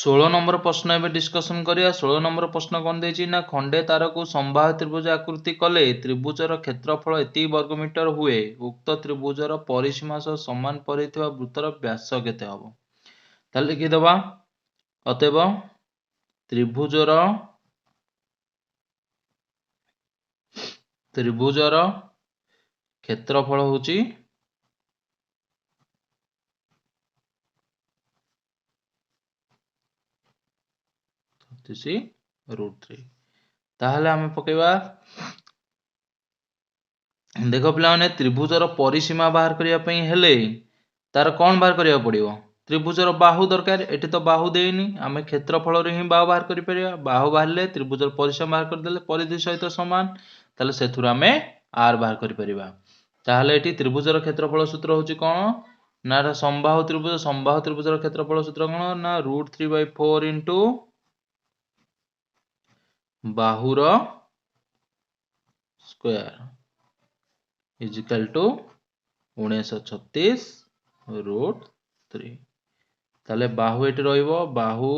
16 number प्रश्न एवं discussion करिया। 16 नंबर प्रश्न कौन देछि ना खंडे तार को संबाहु त्रिभुज आकृति कले त्रिभुजर क्षेत्रफल एति वर्ग मीटर हुए उक्त त्रिभुजर परिसीमा सह समान परिथिबा वृत्तर व्यास केते हबो। ताले लिखि दबा अतएव त्रिभुजर क्षेत्रफल होची √3। ताहले आमे पकेबा देखो पिला माने त्रिभुजर परिसीमा बाहर करिया पई हेले तार कोन बाहर करिया पड़िबो त्रिभुजर बाहु दरकार। एठी तो बाहु देइनी आमे क्षेत्रफल रे ही बाहु बाहर करि परिया। बाहु बाहरले त्रिभुजर परिसीमा बाहर कर देले परिधि सहित समान ताले सेथुर आमे r बाहर करि परिबा। ताहले एठी त्रिभुजर क्षेत्रफल सूत्र होची कोन ना समबाहु त्रिभुजर क्षेत्रफल सूत्र कोन ना √3/4 इनटू बाहुर स्क्वायर इज इक्वल टू 1936 √3। ताले बाहु एटी रहिबो बाहु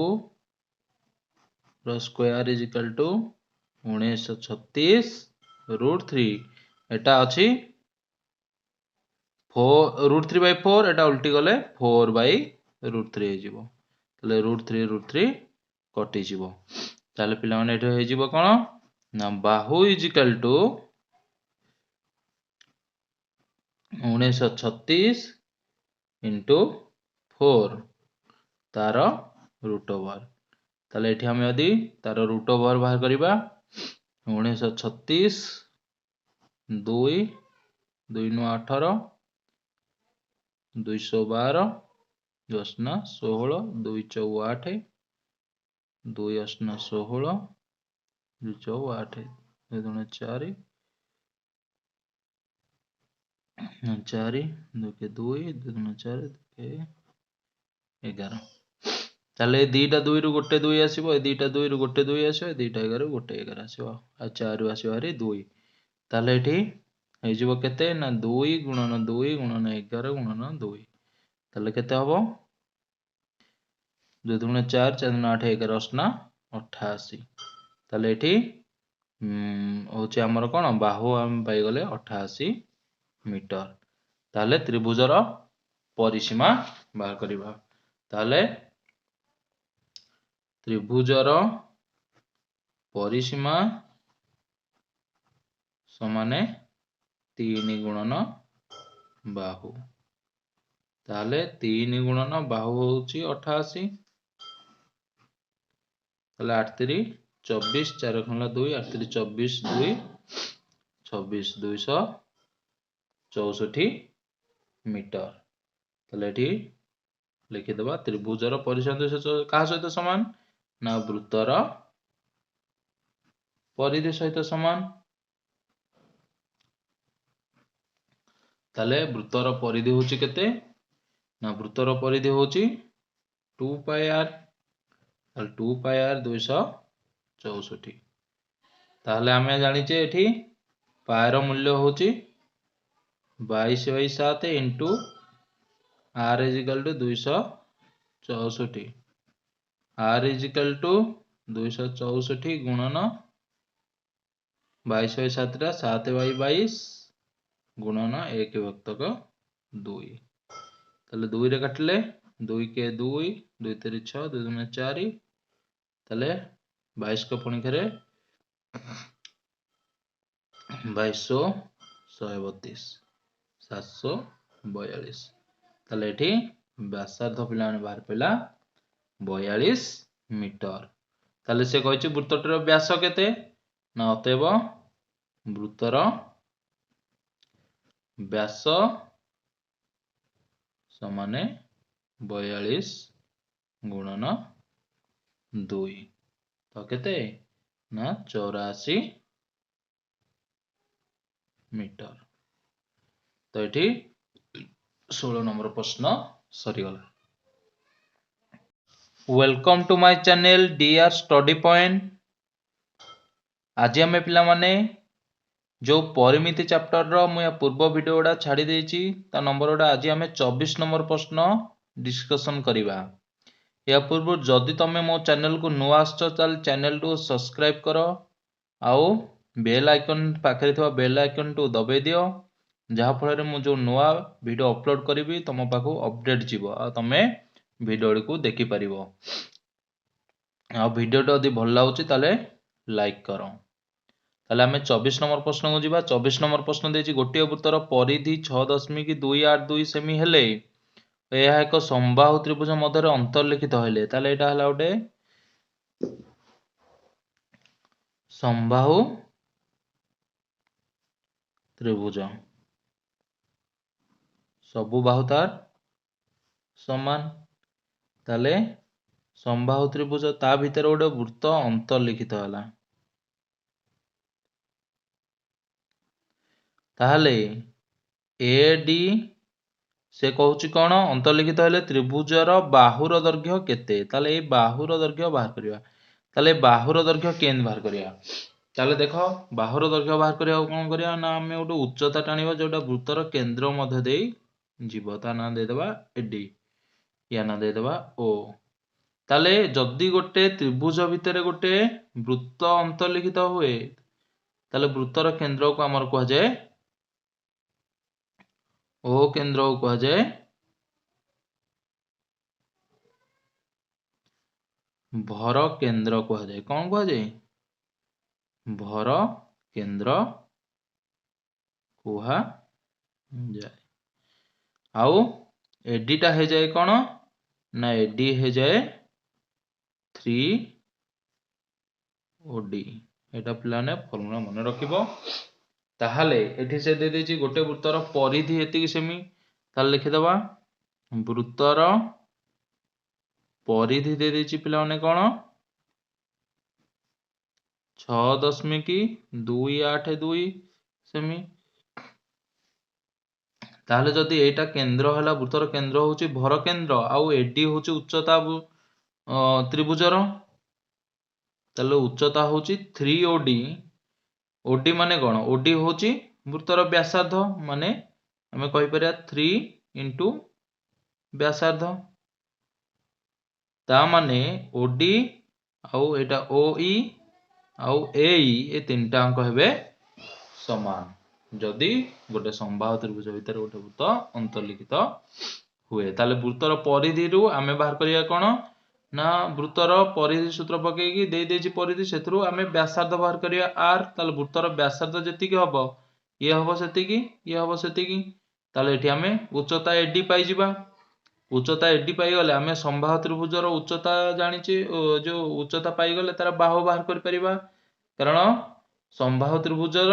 रो स्क्वायर इज इक्वल टू 1936 √3। एटा अछि √3/4 एटा उल्टी गले 4/√3 हे जिवो। ताले √3 कटि जिवो। ताले पिला माने एठी हे जिवो कोन ना बाहु इज इक्वल टू 1936 इंटू 4 तार √ओवर। ताले एठी हम यदि तार √ओवर बाहर करिबा 1936 2 2 नु 18 212 10 ना 16 2 4 8 2 8 ना 16 2 4 8 2 2 4 4 2 के 2 2 2 4 2 के 11। ताले दीटा 2 रु गोटे 2 आसीबो ए दीटा 2 रु गोटे 2 आसीबो ए दीटा 11 रु गोटे 11 आसीबो आ 4 रु आसीबो हरी 2। ताले एठी हे जिवो केते ना 2 गुणन 2 गुणन 11 गुणन 2 ताले केते हबो 2 2 4 4 8 11 8 ना 88। ताले एठी होची हमर कोन बाहु हम पाई गले 88 मीटर। ताले त्रिभुजर परिसीमा बाहर करिबा। ताले त्रिभुजर परिसीमा समाने 3 गुणन बाहु। ताले 3 गुणन बाहु होची 88। ताले 8 3 24 4 खला 2 8 3 24 2 26 264 मीटर। ताले एठी लिखि दबा त्रिभुजर परिसीमा कहा सहित समान ना वृत्तर परिधि सहित समान। ताले वृत्तर परिधि होची केते ना वृत्तर परिधि होची 2 पाई r। ताले 2 पाई r 264। ताले आमे जानिचे एठी पाई रो मूल्य होची 22/7 into r is equal to 264। r is equal to 264 गुणन 22/7 रा 7/22 गुणन 1/2। ताले 2 रे काटले 2 के 2 2 3 6 2 2 4 ताले 22 को पुणी करे 2200 132 742। ताले एठी व्यासार्ध पिला माने बाहर पेला 42 मीटर। ताले से कहछि वृत्तटर व्यास केते ना अतएव वृत्तर व्यास समाने 42 गुणन 2 तो केते ना 84 मीटर। तो एठी 16 नंबर प्रश्न सरी गला। Welcome to my channel dear study point. आज आम पिला माने जो परिमिति चैप्टर रो मु पूर्व वीडियो गुडा छाड़ी देछि ता नंबर गुडा आज आम 24 नंबर प्रश्न डिस्कशन करिबा। या पूर्व जदि तुम मो चैनल को नुआ आसछ ताल चैनल टू सब्सक्राइब कर आउ बेल आइकन पाखे थवा बेल आइकन टू दबाई दियो जहाँ फल मु जो नुआ वीडियो अपलोड करी तुम पाखु अपडेट जीव आ तमे वीडियो को देखि परिबो। आ वीडियो यदि भल लागुची ताले लाइक करो। ताले आमे 24 नंबर प्रश्न को जीवा। 24 नंबर प्रश्न देछि गोटिए वृत्तर परिधि 6.282 सेमी हेले यह एक समबाहु त्रिभुज मध्य अंतर्लिखित हेले ताले एटा हला गोटे समबाहु त्रिभुज सबु बाहु तार समान ताले समबाहु त्रिभुज ता भीतर गोटे वृत्त अंतर्लिखित हला ताहले एडी से कहूची कौन अंतर्लिखित हेले त्रिभुजर बाहुर दैर्घ्य केते ताले ए बाहुर दैर्घ्य बाहर करिया। ताले बाहुर दैर्घ्य केन बाहर करिया ताले देखो बाहुर दैर्घ्य बाहर करिया कोन करिया ना हमें गोटे उच्चता टाणिबा जोटा वृत्तर केंद्र मध्य देई जीव ता ना दे देबा एडी या ना दे देबा ओ। ताले जदि गोटे त्रिभुज भितर गोटे वृत्त अंतर्लिखित हुए ताले वृत्तर केंद्र को हमर कह जाए ओ केंद्र को कह जाए भर केंद्र कह जाए। कौन कह जाए भर केंद्र कहा जाए। आउ एडीटा हो जाए कौन ना एडी हो जाए 3OD एटा पिलाने फॉर्मूला मन रखिबो। ताहले एठी से दे देछि गोटे वृत्तर परिधि एतिकी सेमी ताले लिखि दबा वृत्तर परिधि दे देछि पिलाने कौन 6.282 सेमी। ताहले जदि एटा केंद्र हला वृत्तर केंद्र होछि भर केंद्र आउ एडी होछि उच्चता त्रिभुजर ताले उच्चता होछि 3OD। ओडी माने कौन ओडी होछि वृत्तर व्यासार्ध माने हमें कहि परिया 3 इंटू व्यासार्ध ता माने ओडी आउ एटा ओई आउ एई ए तीनटा अंक हेबे समान जदि गोटे समबाहु त्रिभुज भितर गोटे वृत्त अंतर्लिखित हुए। ताले वृत्तर परिधि रु आमे बाहर करिया कोन ना वृत्तर परिधि सूत्र पकेकी दे देछि परिधि सेथरु आमे व्यासार्ध बाहर करिया r ताले वृत्तर व्यासार्ध जेतिकी हबो ये हबो सेतिकी ताले एठी आमे उच्चता एडी पाई जिबा। उच्चता एडी पाई गले आमे समबाहु त्रिभुजर उच्चता जानिचे जो उच्चता पाई गले तार बाहु बाहर करि परिबा कारण समबाहु त्रिभुजर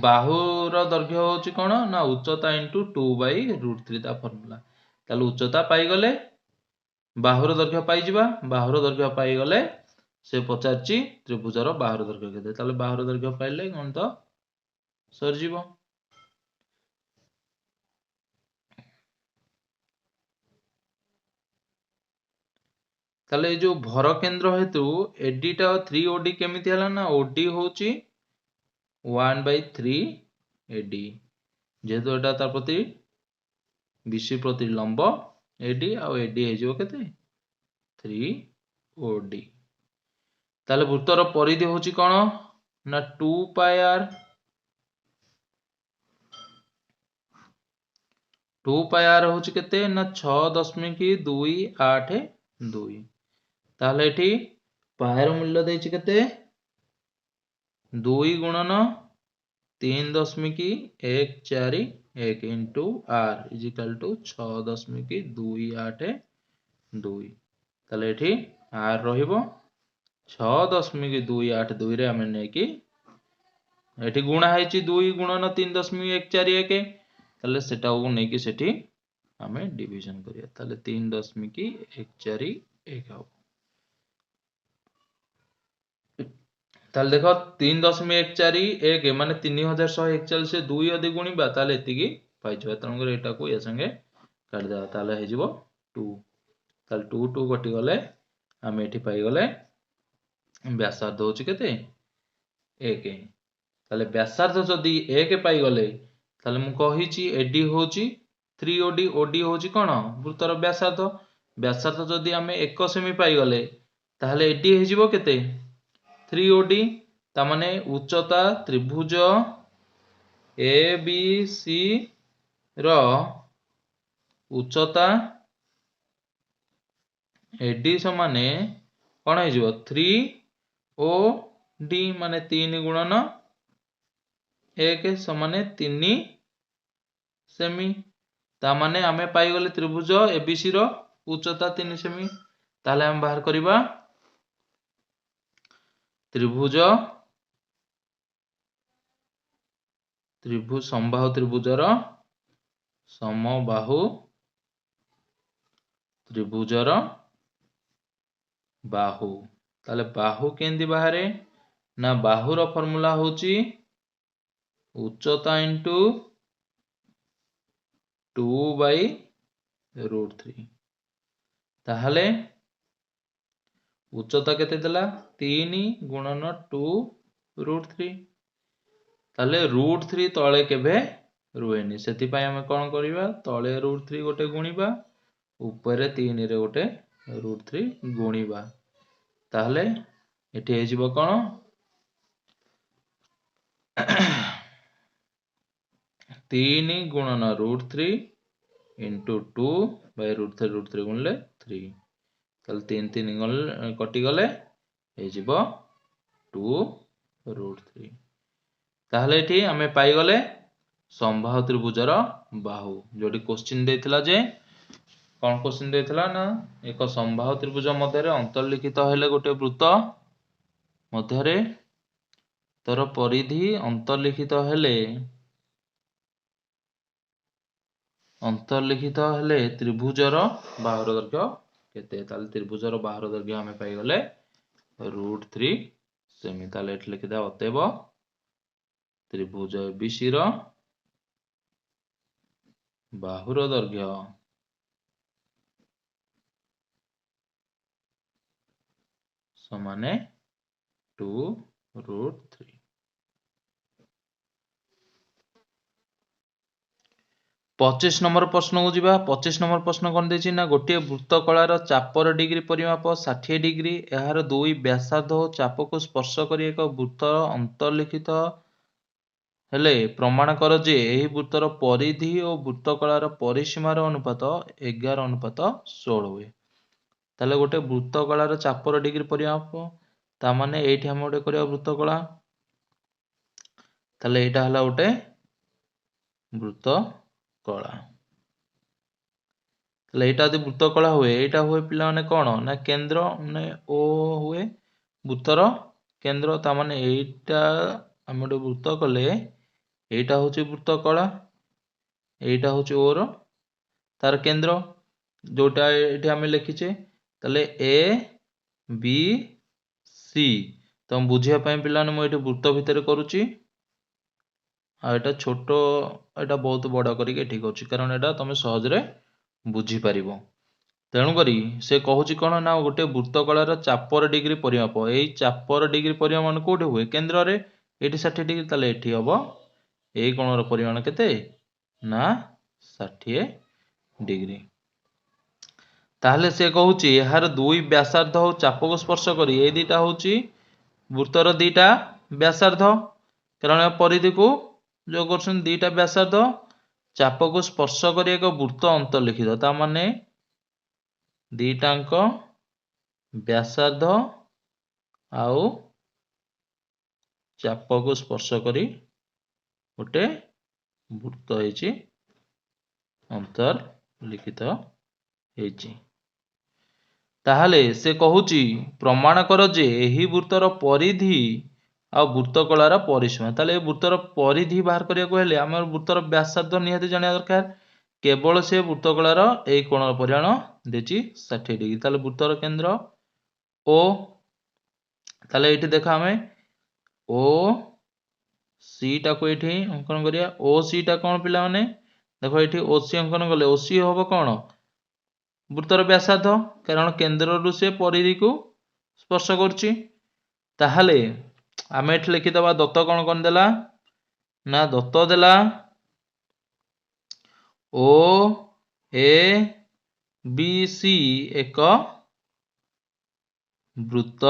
बाहुर दैर्घ्य होछि कोन ना उच्चता इंटू 2/√3 ता फार्मूला ताले उच्चता पाई गले बाहुर दैर्घ्य पाई जिबा। बाहुर दैर्घ्य पाई गले से पचारची त्रिभुजर बाहुर दैर्घ्य केते ताले बाहुर दैर्घ्य पाइले कोन तो सर जीवो। ताले जो भर केंद्र हेतु एडी टा 3OD केमिति हला ना ओडी होछि 1/3 AD जेहेतु एटा तार प्रति BC प्रति लंब AD आउ AD हे जो केते 3OD। ताले वृत्तर परिधि होछि कोन ना 2πr 2πr होछि केते ना 6.282 ताले एठी पायर मूल्य देछि केते 2 गुणन 3.141 into r is equal to 6.282 ताले एठी r रहिबो 6.282 रे हमें ने कि एठी गुणा हेछि 2 गुणन 3.141 ताले सेटा को ने कि सेठी हमें डिवीजन करिया ताले 3.141 हो ताले देखो 3.141 माने 3141 से 2 यदि गुणिबा ताले एतिकी पाइ जबा तंगर एटा को या संगे काट देबा ताले हे जिवो 2 ताले 2 2 कटि गले हम एठी पाइ गले व्यासार्ध होछि केते 1 ताले व्यासार्ध जदि 1 पाई गले ताले मु कहिछि एडी होछि 3OD OD होछि कोन वृत्तर व्यासार्ध व्यासार्ध जदि आम 1 सेमी पाईगले ताहले एडी हो केते 3 OD तामाने उच्चता त्रिभुज A B C row उच्चता AD समाने कौन हो 3 OD माने 3 गुणन 1 समाने 3 सेमी तामाने आमे पाईगले त्रिभुज एबीसी रो उच्चता 3 सेमी ताहले हम बाहर करिबा त्रिभुज समबाहु त्रिभुजर समबाहु त्रिभुजर बाहु ताले बाहु केंदी बाहरे ना बाहुर फॉर्मूला होची उच्चता इंटू 2/√3 ताहले उच्चता केते देला 3 गुणन 2√3 ताहले √3 तळे केबे रुएनी सेति पय हम कोन करिबा तळे √3 गोटे गुणीबा ऊपर 3 रे गोटे √3 गुणीबा ताहले एठी हे जिवो कोन 3 गुणन √3 इंटू 2/√3 गुणले 3 ताहले 3 3 गले कटि गले हे जिवो 2√3 ताहले एठी हमें पाई गले समबाहु त्रिभुजर बाहु जोटी क्वेश्चन देथिला जे कौन क्वेश्चन देथिला ना एक समबाहु त्रिभुज मध्य अंतर्लिखित हेले गोटे वृत्त मध्य तर परिधि अंतर्लिखित हेले त्रिभुजर बाहुर दैर्घ्य केते ताले त्रिभुजर बाहुर दैर्घ्य हमें पाई गले √3 सेमी ताले एठी लिखिदा अतएव त्रिभुज एबीसी रो बाहुर दैर्घ्य समाने 2√3 25 नंबर प्रश्न को जीवा 25 नंबर प्रश्न कौन देछि ना गोटे वृत्तकलार चापर डिग्री परिमाप 60 डिग्री एहार दुई व्यासार्ध और चाप को स्पर्श करी एक वृत्त अंतर्लिखित हेले प्रमाण कर जे एही वृत्तर परिधि और वृत्तकलार परिसीमार अनुपात 11:16 हुए ताले गोटे वृत्तकलार चापर डिग्री परिमाप ता माने एठी हम गोटे करिया वृत्तकला ताले एटा हला गोटे वृत्तकला ताले एटा यदि वृत्तकला हुए एटा हुए पिला माने कोन ना केंद्र माने ओ हुए वृत्तर केंद्र ता माने एटा हम गोटे वृत्त कले एटा होची वृत्तकला एटा होची ओ रो तार केंद्र जोटा एठी हम लिखिचे ताले ए बी सी तो हम बुझिया पय पिला ने म एठी वृत्त भितर करूची आ एटा छोटो एटा बहुत बड़ा करी के ठीक होची कारण एटा तमे सहज रे बुझी परिबो तेणु करी से कहूची कोन ना गोटे वृत्तकलार चापर डिग्री परिमाप एई चापर डिग्री परिमाप मान कोठे हुए केंद्र रे एठी 60 डिग्री ताले एठी हबो एई कोणर परिमाण केते ना 60 डिग्री ताहले से कहूची एहार दुई व्यासार्ध हो चाप को स्पर्श करी ए दीटा होची वृत्तर दीटा व्यासार्ध कारण परिधि को जो करछन दीटा व्यासार्ध चाप को स्पर्श करी एक वृत्त अंतर्लिखित ता माने दीटांक व्यासार्ध आउ चाप को स्पर्श करी गोटे वृत्त हेची अंतर्लिखित हेची ताहले से कहूची प्रमाण कर जे एही वृत्तर परिधि आ वृत्तकलार परिसीमा ताले वृत्तर परिधि बाहर करिया को हेले हमर वृत्तर व्यासार्ध निहाती जानिया दरकार केवल से वृत्तकलार एई कोणर परिमाण देची 60 डिग्री ताले वृत्तर केंद्र ओ ताले एठी देखा हमें ओ सी टा को एठी अंकन करिया ओ सी टा कोन पिला माने देखो एठी ओ सी अंकन गले ओ सी होबो कोन वृत्तर व्यासार्ध कारण केंद्र रु से परिधि को स्पर्श करची ताहले आमे एठी लिखि दबा दत्त कोन कोन देला ना दत्त देला ओ ए BC ଏକ ବୃତ୍ତ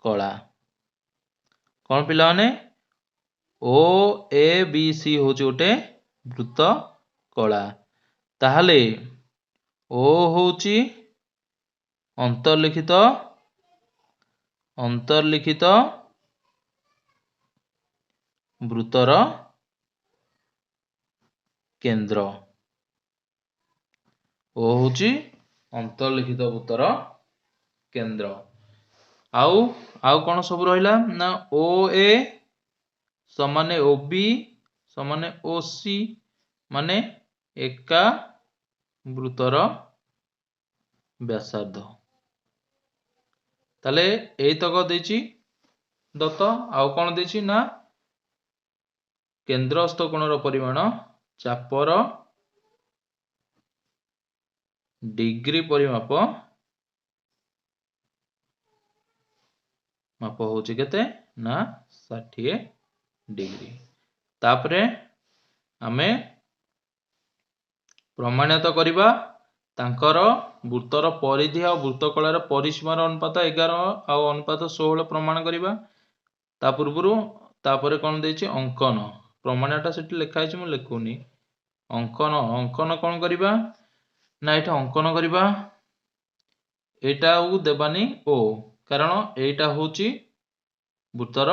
କଳା। କଣ ପିଲାମାନେ OABC ହଉଛି ଗୋଟେ ବୃତ୍ତ କଳା। ତାହେଲେ O ହଉଛି ଅନ୍ତର୍ଲିଖିତ ବୃତ୍ତର କେନ୍ଦ୍ର। O ହଉଛି ଅନ୍ତର୍ଲିଖିତ ବୃତ୍ତର କେନ୍ଦ୍ର। ଆଉ କଣ ସବୁ ରହିଲା ନା OA ସମାନେ OB ସମାନେ OC ମାନେ ଏକା ବୃତ୍ତର ବ୍ୟାସାର୍ଧ। ତାହେଲେ ଏଇତକ ଦେଇଛି ଦତ୍ତ। ଆଉ କଣ ଦେଇଛି ନା କେନ୍ଦ୍ରସ୍ଥ କୋଣର ପରିମାଣ ଚାପର ଡିଗ୍ରୀ ପରିମାପ ହଉଛି କେତେ ନା 60 ଡିଗ୍ରୀ। ତାପରେ ଆମେ ପ୍ରମାଣିତ କରିବା ତାଙ୍କର ବୃତ୍ତର ପରିଧି ଆଉ ବୃତ୍ତ କଳାର ପରିସୀମାର ଅନୁପାତ 11 ଆଉ ଅନୁପାତ 16 ପ୍ରମାଣ କରିବା। ତା ପୂର୍ବରୁ ତାପରେ କଣ ଦେଇଛି ଅଙ୍କନ। ପ୍ରମାଣଟା ସେଠି ଲେଖା ହେଇଛି ମୁଁ ଲେଖୁନି। ଅଙ୍କନ କଣ କରିବା ନା ଏଠି ଅଙ୍କନ କରିବା ଏଇଟାକୁ ଦେବାନି O କାରଣ ଏଇଟା ହଉଛି ବୃତ୍ତର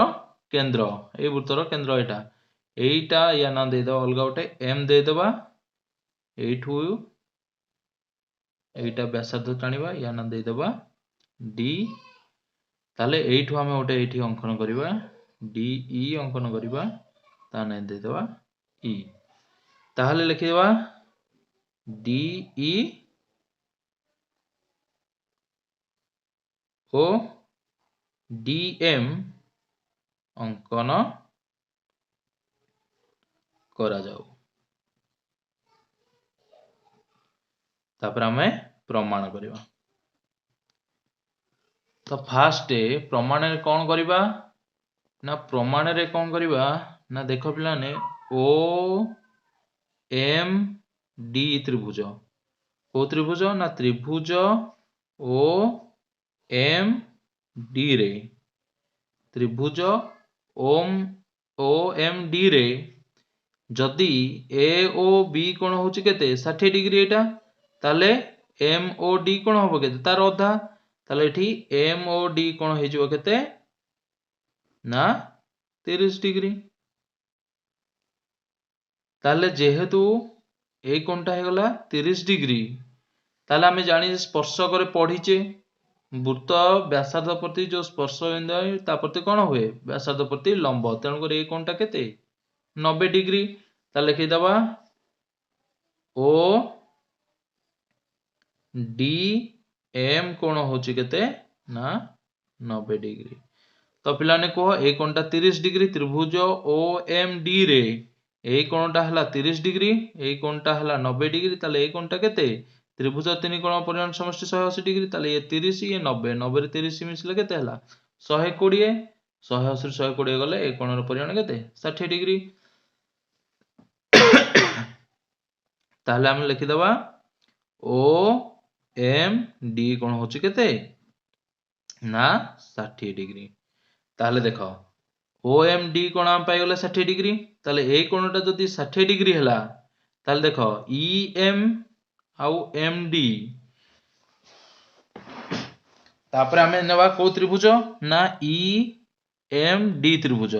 କେନ୍ଦ୍ର। ଏଇ ବୃତ୍ତର କେନ୍ଦ୍ର ଏଇଟା ୟା ନାଁ ଦେଇଦବା ଅଲଗା ଗୋଟେ M ଦେଇଦବା। ଏଇଠୁ ଏଇଟା ବ୍ୟାସାର୍ଧ ଟାଣିବା ୟା ନାଁ ଦେଇଦବା D। ତାହେଲେ ଏଇଠୁ ଆମେ ଗୋଟେ ଏଇଠି ଅଙ୍କନ କରିବା DE ଅଙ୍କନ କରିବା ତା ନାଁ ଦେଇଦବା E। ତାହେଲେ ଲେଖିଦେବା DE ଓ DM ଅଙ୍କନ କରାଯାଉ। ତାପରେ ଆମେ ପ୍ରମାଣ କରିବା। ତ ଫାଷ୍ଟ ପ୍ରମାଣରେ କଣ କରିବା ନା ପ୍ରମାଣରେ କଣ କରିବା ନା ଦେଖ ପିଲାମାନେ OMD ତ୍ରିଭୁଜ। କୋଉ ତ୍ରିଭୁଜ ନା ତ୍ରିଭୁଜ OMD ରେ ତ୍ରିଭୁଜ OMD ରେ ଯଦି AOB କୋଣ ହଉଛି କେତେ 60 ଡିଗ୍ରୀ ଏଇଟା ତାହେଲେ MOD କୋଣ ହବ କେତେ ତାର ଅଧା। ତାହେଲେ ଏଠି MOD କୋଣ ହେଇଯିବ କେତେ ନା 30 ଡିଗ୍ରୀ। ତାହେଲେ ଯେହେତୁ ଏଇ କୋଣଟା ହେଇଗଲା 30 ଡିଗ୍ରୀ ତାହେଲେ ଆମେ ଜାଣିଛେ ସ୍ପର୍ଶକରେ ପଢିଛେ ବୃତ୍ତ ବ୍ୟାସାର୍ଧ ପ୍ରତି ଯୋଉ ସ୍ପର୍ଶ ବିନ୍ଦୁ ତା ପ୍ରତି କଣ ହୁଏ ବ୍ୟାସାର୍ଧ ପ୍ରତି ଲମ୍ବ। ତେଣୁକରି ଏଇ କୋଣଟା କେତେ 90 ଡିଗ୍ରୀ। ତାହେଲେ ଲେଖିଦବା ODM କୋଣ ହଉଛି କେତେ ନା 90 ଡିଗ୍ରୀ। ତ ପିଲାମାନେ କୁହ ଏଇ କୋଣଟା 30 ଡିଗ୍ରୀ ତ୍ରିଭୁଜ OMD ରେ ଏଇ କୋଣଟା ହେଲା 30 ଡିଗ୍ରୀ ଏଇ କୋଣଟା ହେଲା 90 ଡିଗ୍ରୀ। ତାହେଲେ ଏଇ କୋଣଟା କେତେ ତ୍ରିଭୁଜ ତିନି କୋଣ ପରିମାଣ ସମଷ୍ଟି 180 ଡିଗ୍ରୀ। ତାହେଲେ ଏ 30 ଇଏ 90 90 ରେ 30 ମିଶିଲେ କେତେ ହେଲା 120 180 ରୁ 120 ଗଲେ ଏଇ କୋଣର ପରିମାଣ କେତେ 60 ଡିଗ୍ରୀ। ତାହେଲେ ଆମେ ଲେଖିଦବା OMD କୋଣ ହଉଛି କେତେ ନା 60 ଡିଗ୍ରୀ। ତାହେଲେ ଦେଖ OMD କୋଣ ଆମେ ପାଇଗଲେ 60 ଡିଗ୍ରୀ। ତାହେଲେ ଏଇ କୋଣଟା ଯଦି 60 ଡିଗ୍ରୀ ହେଲା ତାହେଲେ ଦେଖ EM ଆଉ MD ତାପରେ ଆମେ ନେବା କୋଉ ତ୍ରିଭୁଜ ନା EMD ତ୍ରିଭୁଜ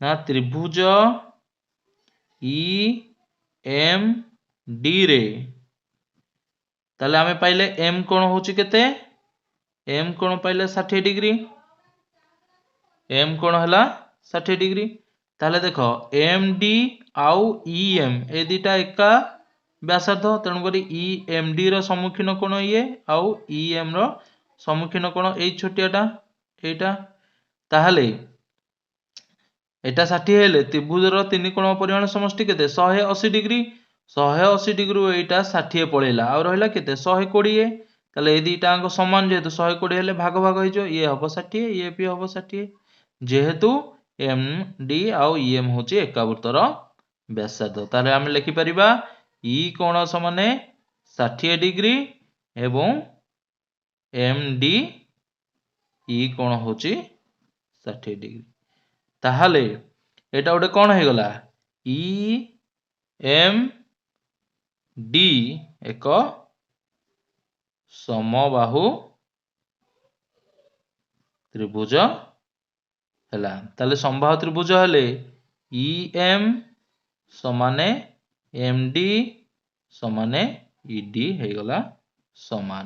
ନା ତ୍ରିଭୁଜ EMD ରେ ତାହେଲେ ଆମେ ପାଇଲେ M କୋଣ ହଉଛି କେତେ M କୋଣ ପାଇଲେ 60 ଡିଗ୍ରୀ। M କୋଣ ହେଲା 60 ଡିଗ୍ରୀ। ତାହେଲେ ଦେଖ MD ଆଉ EM ଏ ଦିଟା ଏକା ବ୍ୟାସାର୍ଧ ତେଣୁକରି EMD ର ସମ୍ମୁଖୀନ କୋଣ ଇଏ ଆଉ EM ର ସମ୍ମୁଖୀନ କୋଣ ଏଇ ଛୋଟିଆଟା ଏଇଟା। ତାହେଲେ ଏଟା 60 ହେଲେ ତ୍ରିଭୁଜର ତିନି କୋଣ ପରିମାଣ ସମଷ୍ଟି କେତେ 180 ଡିଗ୍ରୀ। 180 ଡିଗ୍ରୀରୁ ଏଇଟା 60 ପଳେଇଲା ଆଉ ରହିଲା କେତେ 120। ତାହେଲେ ଏଇ ଦିଟାଙ୍କ ସମାନ ଯେହେତୁ 120 ହେଲେ ଭାଗ ଭାଗ ହେଇଯିବ ଇଏ ହବ 60 ଇଏ ବି ହବ 60 ଯେହେତୁ MD ଆଉ EM ହଉଛି ଏକା ବୃତ୍ତର ବ୍ୟାସାର୍ଧ। ତାହେଲେ ଆମେ ଲେଖିପାରିବା E କୋଣ ସମାନେ ଷାଠିଏ डिग्री एवं एम डी ई कोण होची 60 डिग्री ताहाले एटा गोटे कौन हो गला ई एम डी एक समबाहु त्रिभुज हैला ताले समबाहु त्रिभुज हेले ई एम समाने एम डी समाने ई डी हो गला समान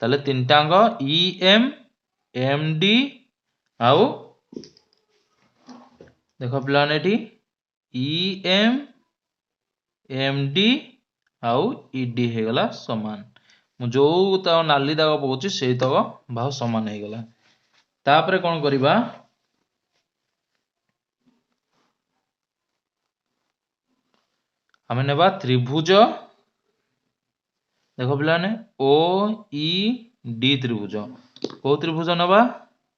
ताले तीनटांग ई एम डी आउ देखो पिलाने एठी ई एम डी आउ ई डी हो गला समान मु जो ता नाली दाग पहुंची से तक बाहु समान हो गला तापरे कौन करिबा आमे नेबा त्रिभुज देखो पिलाने ओ ई डी त्रिभुज को त्रिभुज नेबा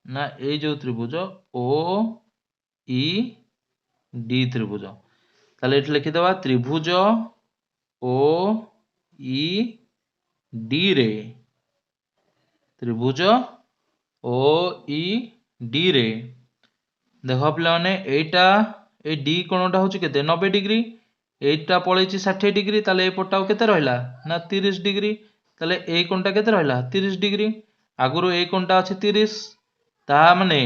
ना ए जो त्रिभुज ओ ई डी त्रिभुज ताले एठी लिखि देबा त्रिभुज ओ ई डी रे त्रिभुज ओ ई डी रे देखो पिलाने एटा ए डी कोणटा होची केते 90 डिग्री एटा पळेची 60 डिग्री ताले ए पटाउ केते रहला ना 30 डिग्री ताले ए कोणटा केते रहला 30 डिग्री आगुरो ए कोणटा अछि 30 ता माने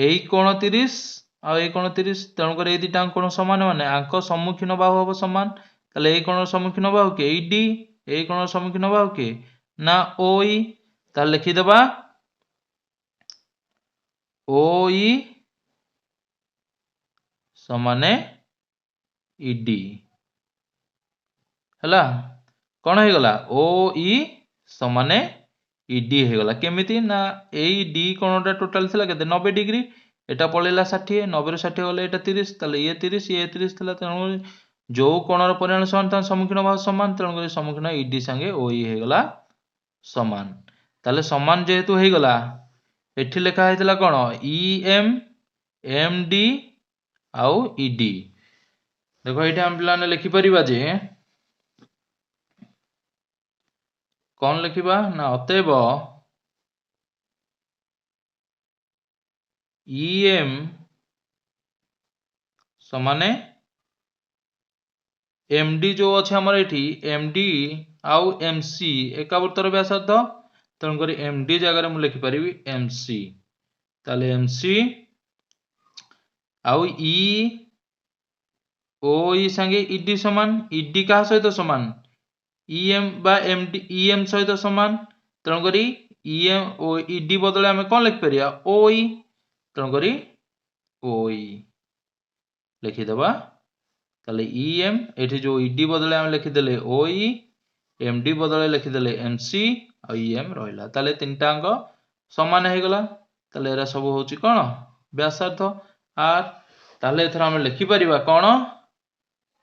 ए कोण 30 आ ए कोण 30 तण करे ए दिटा कोण समान माने आंक सम्मुखीन बाहु हबो समान ताले ए कोण सम्मुखीन बाहु के ई डी ए कोण सम्मुखीन बाहु के ना ओ ई ता लिखि देबा ओ ई समाने ई डी हला कौन हो गला ओ ई समाने ई डी हो गला केमिति ना ए डी कोणटा टोटल थिला केते 90 डिग्री एटा पळेला 60 90 रे 60 गले एटा 30 ताले ये 30 ये 30 थिला तेणु जो कोणर परिमाण समान ता सम्मुखीन भाग समान तेणु करे सम्मुखीन ई डी संगे ओ ई हो गला समान ताले समान जेहेतु हो गला एठी लिखा हेतिला कोन ई एम डी आउ ई डी देखो एठी हम पिलाने लिखि परिबा जे कौन लिखिबा ना अतएव ई एम समाने एम डी जो अच्छे हमर एठी एम डी आउ एम सी एका वृत्तर व्यासार्ध तेणु करी एम डी जगह मु लिखि परिबी एम सी ताले एम सी आउ ई ओ ई संगे ई डी समान ई डी का सहित समान ई एम बा एम डी ई एम सहित समान तेणु करी E M O E D बदले आमे कोन लिखि परिया ओ ई तेणु करी ओ ई लिखि देबा ताले ई एम एठी जो ई डी बदले आमे लिखि देले ओ ई एम डी बदले लिखि देले एम सी आ ई एम रहला ताले तीनटा अंक समान हे गला ताले एरा सब होची कोन व्यासार्ध आर ताले एथरा आमे लिखि परिबा कोन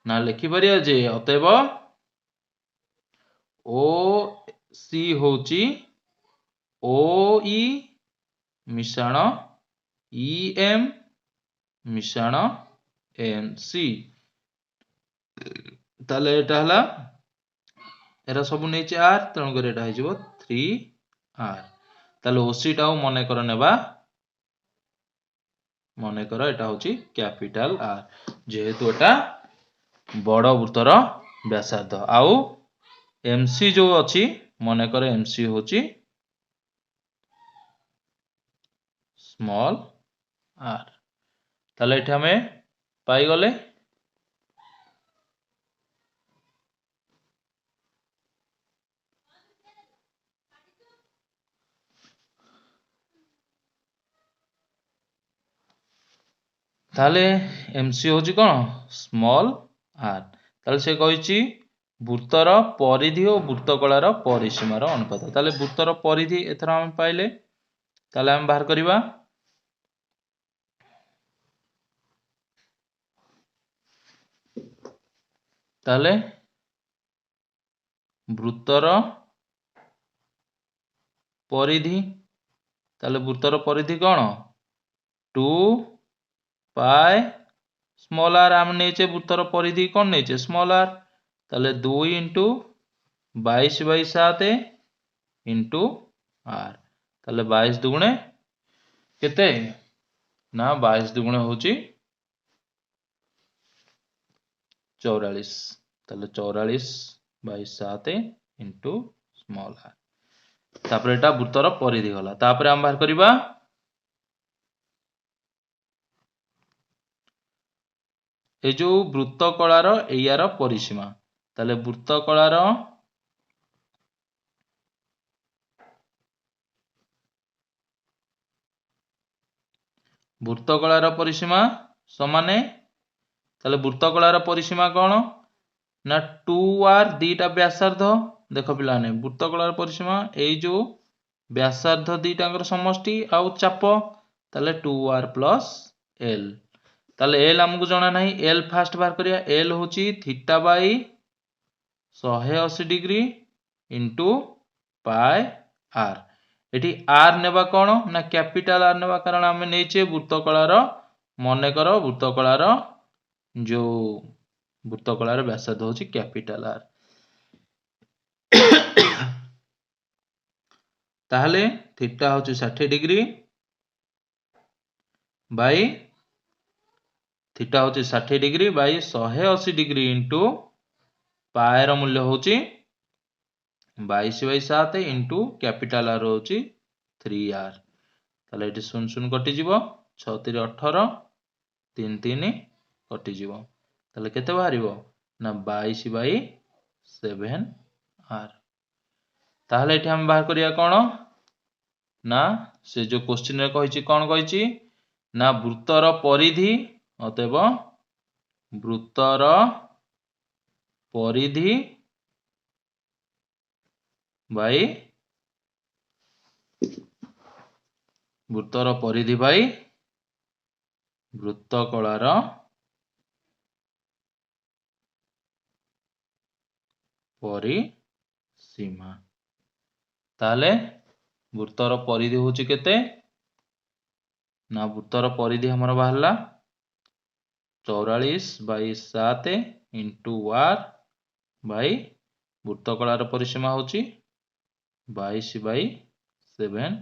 ना लिखि परिया जे अतएव ओ सी होची ओ ई मिश्रण ई एम मिश्रण एम सी ताले एटा हला एरा सब नेचे आर तेणु कर एटा हिजबो 3 आर ताले ओसी टाउ मने कर नेबा मने कर एटा होची कैपिटल आर जेहेतु एटा बड़ वृत्तर व्यासार्ध आउ एमसी जो अछि मने कर एमसी होची स्मॉल आर ताले एठी हमें पाई गले ताले एमसी होची कोन स्मॉल आर ताले से कहिची वृत्तर परिधि और वृत्तकलार परिसीमार अनुपात ताले वृत्तर परिधि एथर हम पाइले ताले हम बाहर करिबा ताले वृत्तर परिधि ताले वृत्तर परिधि कोन 2 पाई स्मॉल आर आम नेचे वृत्तर परिधि कोन नेचे स्मॉल आर ताले 2 इंटू 22/7 इंटू आर ताले 22 दुगुणे केते ना 22 दुगुणे होची 44 ताले 44/7 इंटू स्मॉल आर तापर एटा वृत्तर परिधि गला तापर हम बाहर करिबा ए जो वृत्त कलार एयार परिसीमा ताले वृत्त कलार वृत्तकलार परिसीमा समाने ताले वृत्तकलार परिसीमा कौन ना 2r दीटा व्यासार्ध देख पिलाने वृत्तकलार परिसीमा ए जो व्यासार्ध दीटांकर समष्टि आउ चाप ताले 2r प्लस l ताले l हमको जाना नहीं l फास्ट बाहर करिया l होची theta by 180 degree into pi r एटी आर नेबा कौन ना कैपिटल आर नेबा कारण आम नहीं वृत्तकलार मन कर वृत्तकलार जो वृत्तकलार व्यासार्ध होची कैपिटल आर ताहले थीटा होची 60 डिग्री बाई थीटा होची 60 डिग्री बाई 180 डिग्री इंटू पाएर मूल्य होची 22/7 इंटू कैपिटल आर होची 3r ताले एटी 0 कटि जीवो 6 3 18 3 3 कटि जीवो ताले केते बाहरिबो ना 22/7r ताहले एटी हम बाहर करिया कोन ना से जो क्वेश्चन रे कहिछि कोन कहिछि ना वृत्तर परिधि अतएव वृत्तर परिधि बाई वृत्तर परिधि बाई वृत्तकलार परिसीमा ताले वृत्तर परिधि होची केते ना वृत्तर परिधि हमर बाहरला 44/7 इंटू आर बाई वृत्तकलार परिसीमा होची 22/7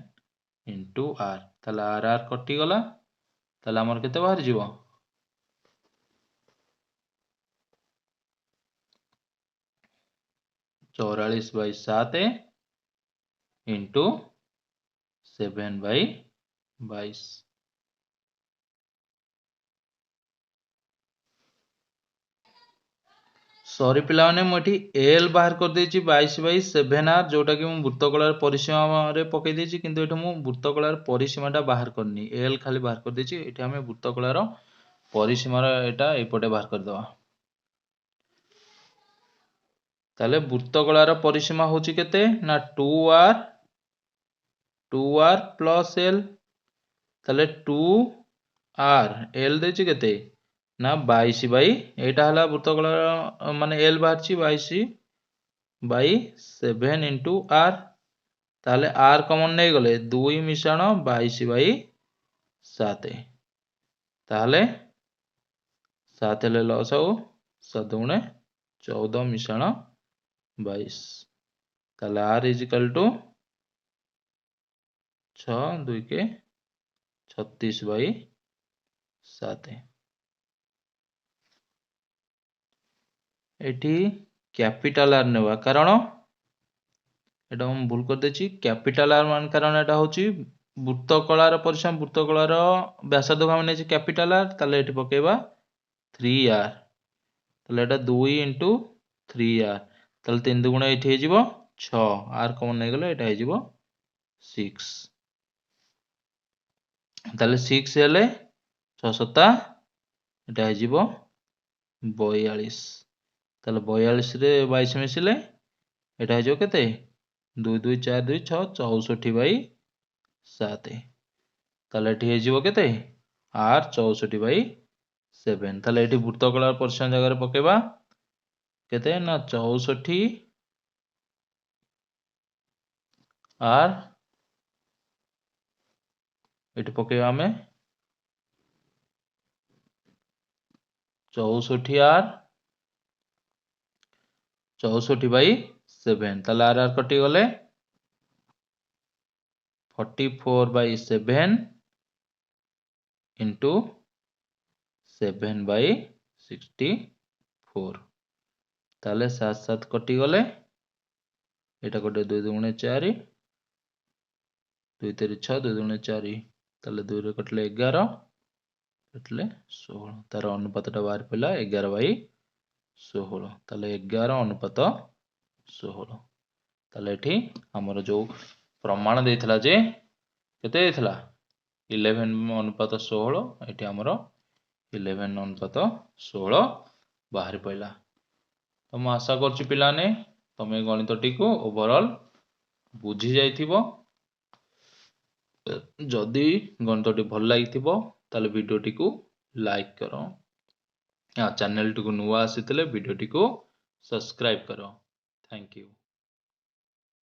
इंटू आर ताले आर आर कटि गला ताले हमर केते बाहर जीवो 44/7 इंटू 7/22 सॉरी पिलाने मुझे एल बाहर कर देछि 22/7r जोटा कि मु वृत्तकलार परिसीमा रे पकई देछि किंतु एटा मु वृत्तकलार परिसीमाटा बाहर करनी एल खाली बाहर कर देछि एटा हमें वृत्तकलार परिसीमा रे एटा एपटे बाहर कर दवा ताले वृत्तकलार परिसीमा होछि केते ना 2r प्लस l ताले 2r l देछि केते ना 22 एटा हला वृत्तकलार माने l बाहरछि 22/7 इंटू r ताले r कॉमन नहीं गले 2 मिश्रण 22/7 ताले 7 ले लॉस हो 7 गुणे 14 मिश्रण 22 ताले r इज इक्वल टू 6 2 के 36/7 एटी कैपिटल आर नेबा कारण एटा हम भूल कर देछि कैपिटल आर मान कारण एटा होछि वृत्तकलार परिसीमा वृत्तकलार व्यासार्ध हम नेछि कैपिटल आर ताले एटी पकेबा 3r ताले एटा 2 इंटू 3r ताले 3 दुगुण एठी हे जिवो 6 r कॉमन नहीं गले एटा हे जिवो 6 ताले 6 हेले 6 7 एटा हे जिवो 42 ताले 42 रे 22 मिसिले एटा हे जो केते 2 2 4 2 6 64/7 ताले एठी हे जिवो केते r 64/7 ताले एठी वृत्तकलार परिसीमा जगह रे पकेबा केते ना 64 r एठी पकेबा हमें 64r 64/7 ताले आर कटि गले 44/7 इंटू 7/64 ताले 7 कटि गले एटा गोटे 2 दुगुणे 4 2 तेरी 6 2 दुगुणे 4 ताले 2 रे कटले 11 कटले 16 तार अनुपातटा बाहर पड़ा 11/16 ताले 11 अनुपात 16 ताले एठी हमर जो प्रमाण देइथला जे केते देइथला 11 अनुपात 16 एठी हमर 11 अनुपात 16 बाहर पड़ा। तो मैं आशा करछि पिलाने तमे गणितटी को ओवरऑल बुझी जाइथिबो। जदि गणितटी भल लागिथिबो ताले वीडियोटी को लाइक करो। चैनल टी को नुआ आसीथिले वीडियोटी को सब्सक्राइब करो। Thank you.